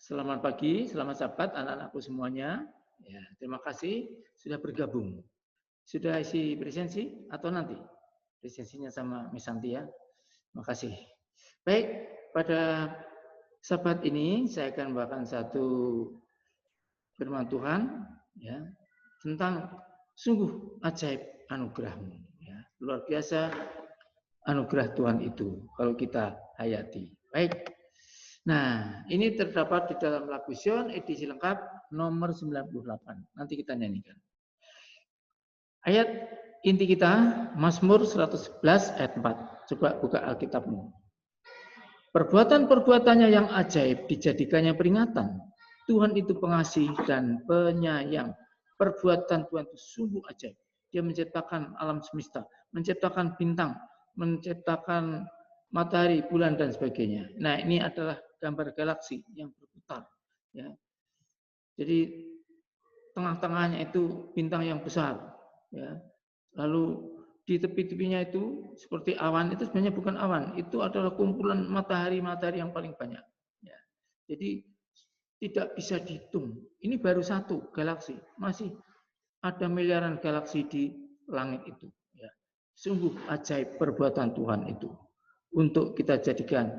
Selamat pagi, selamat sahabat, anak-anakku semuanya. Ya, terima kasih sudah bergabung. Sudah isi presensi atau nanti? Presensinya sama Miss Santi ya. Terima kasih. Baik, pada sahabat ini saya akan membawakan satu firman Tuhan ya, tentang sungguh ajaib anugerahmu. Ya, luar biasa anugerah Tuhan itu kalau kita hayati. Baik. Nah, ini terdapat di dalam lagu Sion edisi lengkap nomor 98. Nanti kita nyanyikan. Ayat inti kita Mazmur 111 ayat 4. Coba buka Alkitabmu. Perbuatan-perbuatannya yang ajaib dijadikannya peringatan. Tuhan itu pengasih dan penyayang. Perbuatan Tuhan itu sungguh ajaib. Dia menciptakan alam semesta, menciptakan bintang, menciptakan matahari, bulan dan sebagainya. Nah, ini adalah gambar galaksi yang berputar. Ya. Jadi tengah-tengahnya itu bintang yang besar. Ya. Lalu di tepi-tepinya itu seperti awan, itu sebenarnya bukan awan, itu adalah kumpulan matahari-matahari yang paling banyak. Ya. Jadi tidak bisa dihitung. Ini baru satu galaksi, masih ada miliaran galaksi di langit itu. Ya. Sungguh ajaib perbuatan Tuhan itu untuk kita jadikan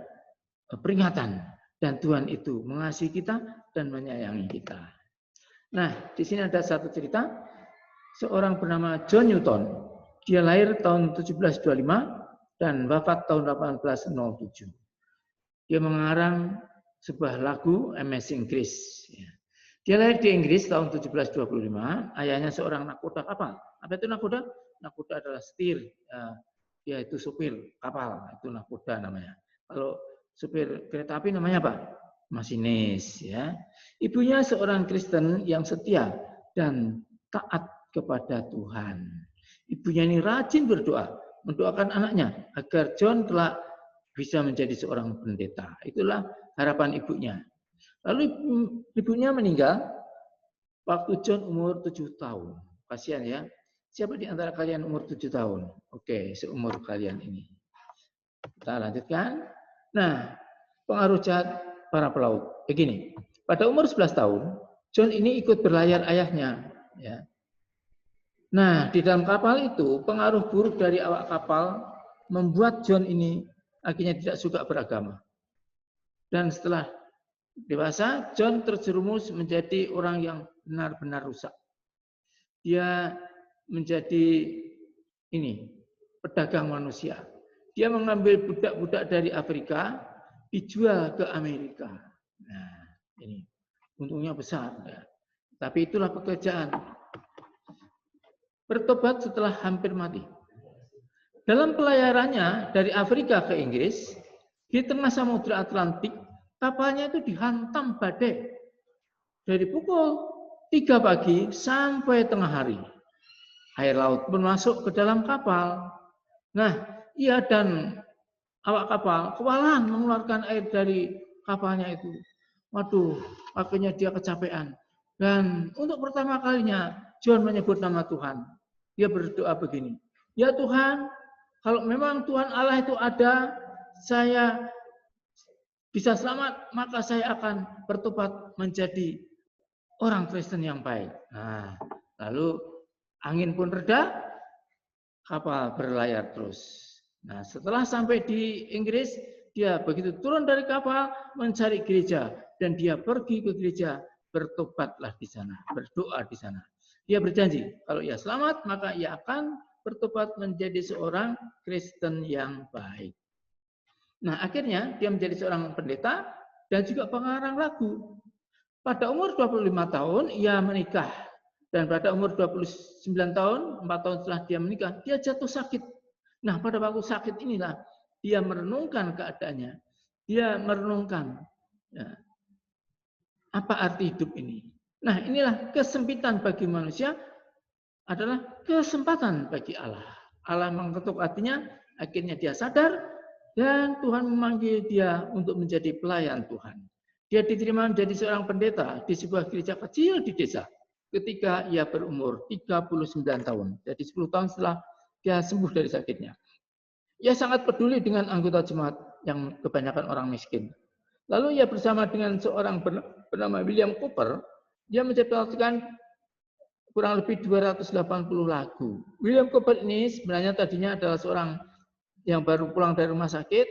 peringatan, dan Tuhan itu mengasihi kita dan menyayangi kita. Nah, di sini ada satu cerita seorang bernama John Newton. Dia lahir tahun 1725 dan wafat tahun 1807. Dia mengarang sebuah lagu Amazing Grace. Dia lahir di Inggris tahun 1725. Ayahnya seorang nakoda kapal. Apa itu nakoda? Nakoda adalah setir. Dia itu supir kapal. Itu nakoda namanya. Kalau supir kereta api namanya apa? Masinis. Ya. Ibunya seorang Kristen yang setia dan taat kepada Tuhan. Ibunya ini rajin berdoa, mendoakan anaknya agar John kelak bisa menjadi seorang pendeta. Itulah harapan ibunya. Lalu ibunya meninggal waktu John umur 7 tahun. Kasihan ya. Siapa di antara kalian umur 7 tahun? Oke, seumur kalian ini. Kita lanjutkan. Nah, pengaruh jahat para pelaut. Begini, pada umur 11 tahun, John ini ikut berlayar ayahnya. Ya. Nah, di dalam kapal itu, pengaruh buruk dari awak kapal membuat John ini akhirnya tidak suka beragama. Dan setelah dewasa, John terjerumus menjadi orang yang benar-benar rusak. Dia menjadi pedagang manusia. Dia mengambil budak-budak dari Afrika, dijual ke Amerika. Nah, ini untungnya besar. Ya. Tapi itulah pekerjaan. Bertobat setelah hampir mati. Dalam pelayarannya dari Afrika ke Inggris, di tengah Samudra Atlantik, kapalnya itu dihantam badai. Dari pukul 3 pagi sampai tengah hari. Air laut pun masuk ke dalam kapal. Nah, ia dan awak kapal kewalahan mengeluarkan air dari kapalnya itu. Waduh, akhirnya dia kecapean. Dan untuk pertama kalinya, John menyebut nama Tuhan. Dia berdoa begini, ya Tuhan, kalau memang Tuhan Allah itu ada, saya bisa selamat, maka saya akan bertobat menjadi orang Kristen yang baik. Nah, lalu angin pun reda, kapal berlayar terus. Nah, setelah sampai di Inggris, dia begitu turun dari kapal mencari gereja dan dia pergi ke gereja, bertobatlah di sana, berdoa di sana. Dia berjanji kalau ia selamat maka ia akan bertobat menjadi seorang Kristen yang baik. Nah, akhirnya dia menjadi seorang pendeta dan juga pengarang lagu. Pada umur 25 tahun ia menikah dan pada umur 29 tahun, 4 tahun setelah dia menikah, dia jatuh sakit. Nah, pada waktu sakit inilah dia merenungkan keadaannya. Dia merenungkan ya, apa arti hidup ini. Nah, inilah kesempitan bagi manusia adalah kesempatan bagi Allah. Allah mengetuk hatinya, akhirnya dia sadar dan Tuhan memanggil dia untuk menjadi pelayan Tuhan. Dia diterima menjadi seorang pendeta di sebuah gereja kecil di desa ketika ia berumur 39 tahun. Jadi 10 tahun setelah dia sembuh dari sakitnya. Ia sangat peduli dengan anggota jemaat yang kebanyakan orang miskin. Lalu ia bersama dengan seorang bernama William Cooper, dia menciptakan kurang lebih 280 lagu. William Cooper ini sebenarnya tadinya adalah seorang yang baru pulang dari rumah sakit,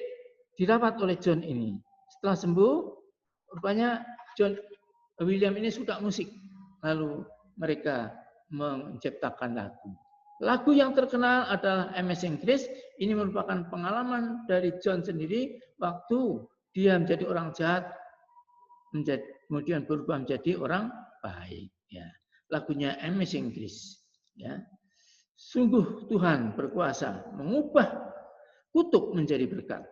dirawat oleh John ini. Setelah sembuh, rupanya William ini suka musik. Lalu mereka menciptakan lagu. Lagu yang terkenal adalah Amazing Grace. Ini merupakan pengalaman dari John sendiri waktu dia menjadi orang jahat, kemudian berubah menjadi orang baik. Ya. Lagunya Amazing Grace. Ya. Sungguh Tuhan berkuasa mengubah kutuk menjadi berkat.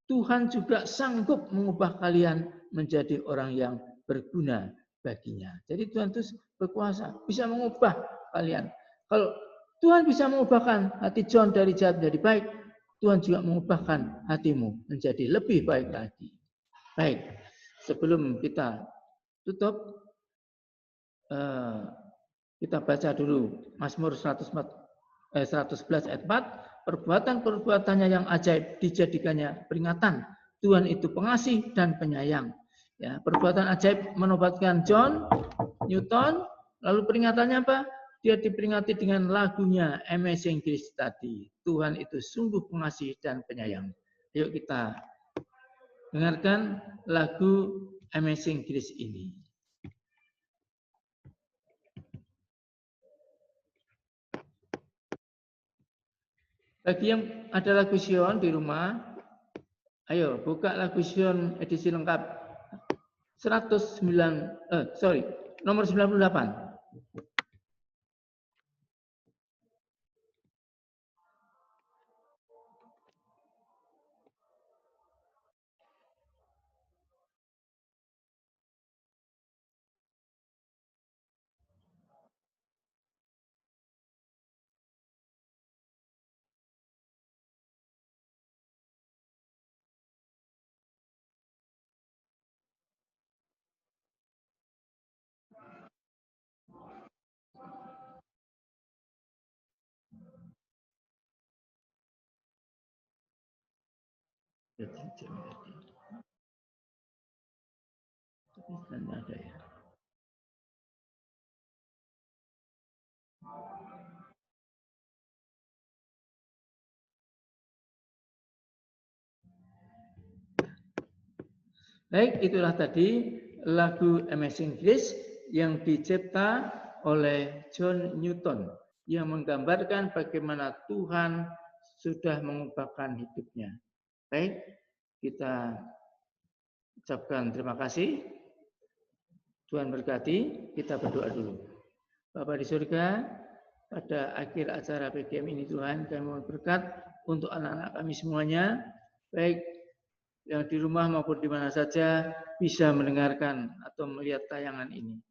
Tuhan juga sanggup mengubah kalian menjadi orang yang berguna baginya. Jadi Tuhan itu berkuasa, bisa mengubah kalian. Kalau Tuhan bisa mengubahkan hati John dari jahat menjadi baik, Tuhan juga mengubahkan hatimu menjadi lebih baik lagi. Baik, sebelum kita tutup, kita baca dulu Mazmur 111 ayat 4. Perbuatan-perbuatannya yang ajaib dijadikannya peringatan. Tuhan itu pengasih dan penyayang. Ya, perbuatan ajaib menobatkan John Newton. Lalu peringatannya apa? Dia diperingati dengan lagunya Amazing Grace tadi. Tuhan itu sungguh pengasih dan penyayang. Yuk kita dengarkan lagu Amazing Grace ini. Bagi yang ada lagu Sion di rumah, ayo buka lagu Sion edisi lengkap nomor 98. Ada ya. Baik, itulah tadi lagu Amazing Grace yang dicipta oleh John Newton yang menggambarkan bagaimana Tuhan sudah mengubahkan hidupnya. Baik, kita ucapkan terima kasih. Tuhan berkati, kita berdoa dulu. Bapa di surga, pada akhir acara PGM ini Tuhan, kami mohon berkat untuk anak-anak kami semuanya, baik yang di rumah maupun di mana saja bisa mendengarkan atau melihat tayangan ini.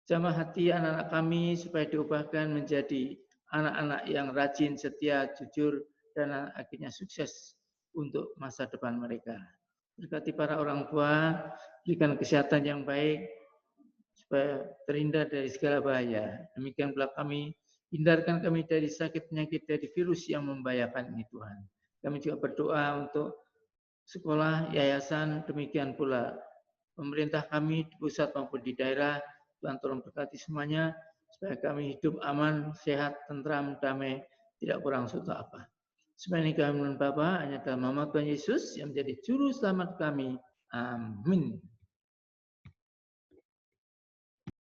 Jamah hati anak-anak kami supaya diubahkan menjadi anak-anak yang rajin, setia, jujur, dan akhirnya sukses untuk masa depan mereka. Berkati para orang tua, berikan kesehatan yang baik, supaya terhindar dari segala bahaya. Demikian pula kami, hindarkan kami dari sakit penyakit, dari virus yang membahayakan ini Tuhan. Kami juga berdoa untuk sekolah, yayasan, demikian pula pemerintah kami di pusat maupun di daerah. Tuhan tolong berkati semuanya, supaya kami hidup aman, sehat, tentram, damai, tidak kurang suatu apa. Semua ini kami mohon Bapa, hanya dalam nama Tuhan Yesus yang menjadi juru selamat kami. Amin.